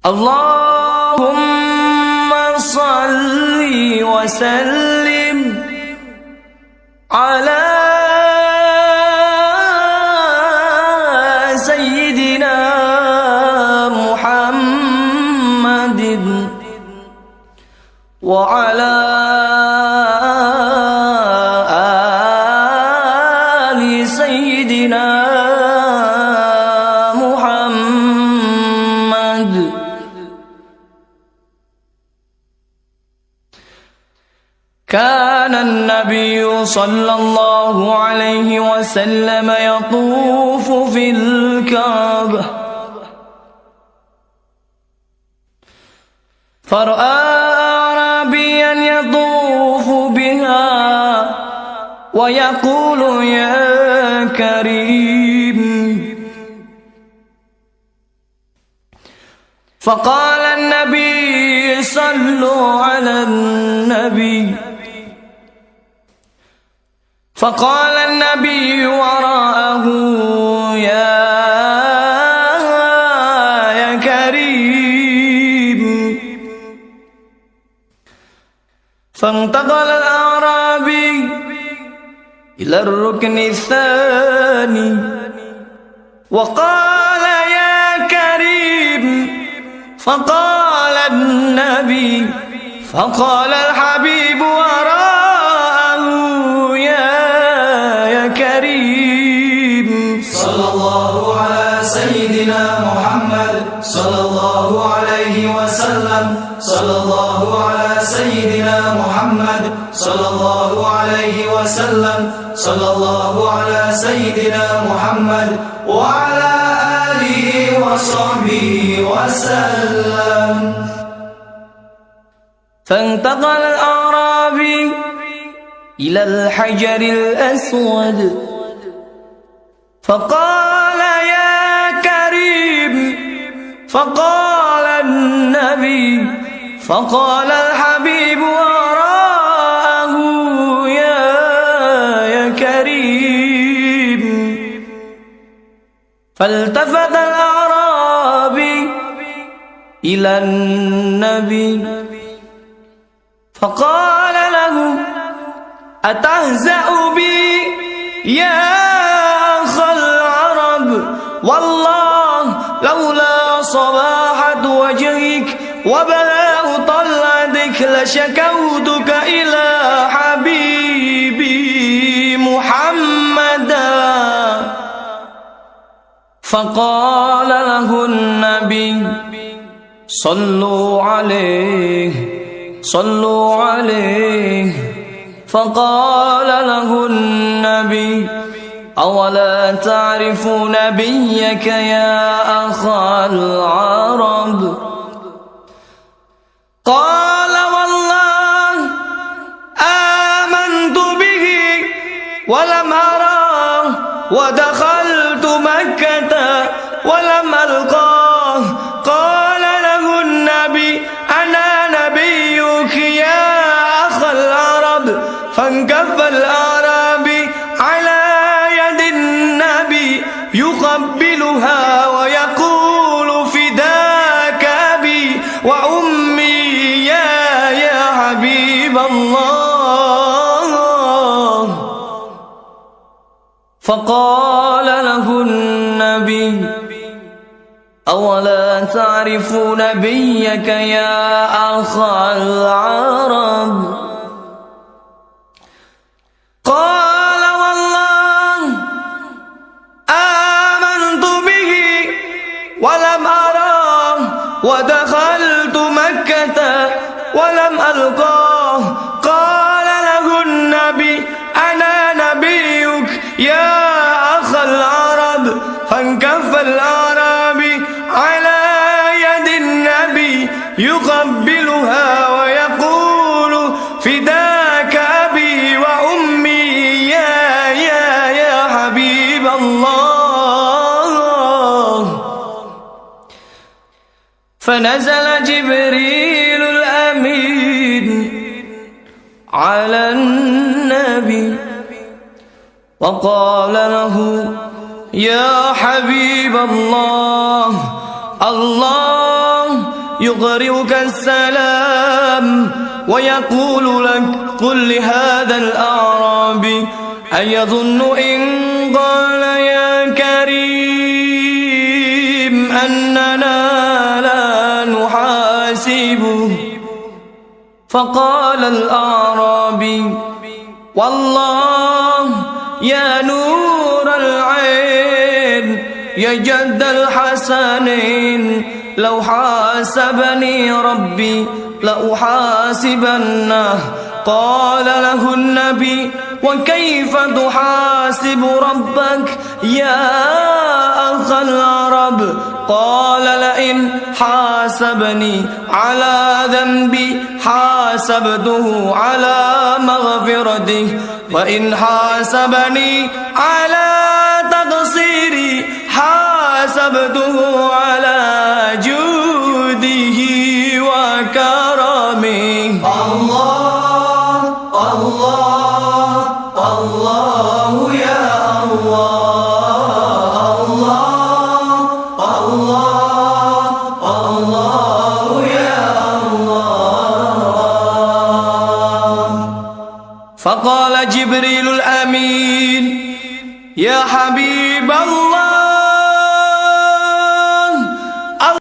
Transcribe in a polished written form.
اللهم صل وسلم على سيدنا محمد وعلى آل سيدنا محمد. كان النبي صلى الله عليه وسلم يطوف في الكعبة فرأى أعرابيا يطوف بها ويقول يا كريم، فقال النبي صلوا على النبي، فقال النبي وراءه يا كريم، فانتقل الأعرابي إلى الركن الثاني وقال يا كريم، فقال النبي، فقال الحبيب وراءه يا كريم. صلى الله على سيدنا محمد صلى الله عليه وسلم. صلى الله على سيدنا محمد صلى الله عليه وسلم. صلى الله على سيدنا محمد وعلى آله وصحبه وسلم. فانتقل الأعرابي إلى الحجر الأسود فقال يا كريم، فقال النبي، فقال الحبيب وراءه يا كريم. فالتفت الأعرابي إلى النبي فقال له أتهزأ بي يا أخ العرب؟ والله لولا صباحة وجهك وبلاء طلعتك لشكوتك إلى حبيبي محمدا. فقال له النبي صلوا عليه صلوا عليه. فقال له النبي أولا تعرف نبيك يا أخا العرب؟ قال والله آمنت به ولم أراه ودخلت مكة ولم ألقاه. قال له النبي أنا نبيك يا أخ العرب. فانكف الأعرابي على يد النبي يقبلها ويقول فداك أبي وأمي يا حبيب الله. فقال له النبي أولا تعرف نبيك يا أخا العرب؟ قال والله آمنت به ولم أراه ودخلت مكة ولم ألقاه. قال له النبي أنا نبيك يا أخ العرب. فانكف الأعرابي على يد النبي يقبلها ويقول فداك أبي وأمي يا حبيب الله. فنزل جبريل الأمين على النبي وقال له يا حبيب الله الله يقرئك السلام ويقول لك قل لهذا الأعرابي أيظن إن قال يا كريم أننا لا نحاسبه؟ فقال الأعرابي والله يا نور العين يا جد الحسنين لو حاسبني ربي لأحاسبنه. قال له النبي وكيف تحاسب ربك يا أخ العرب؟ قال لئن حاسبني على ذنبي حاسبته على مغفرته وإن حاسبني على تقصيري حاسبته على جوده وكرمه. الله الله الله يا الله الله الله يا الله. فقال جبريل الأمين يا حبيب الله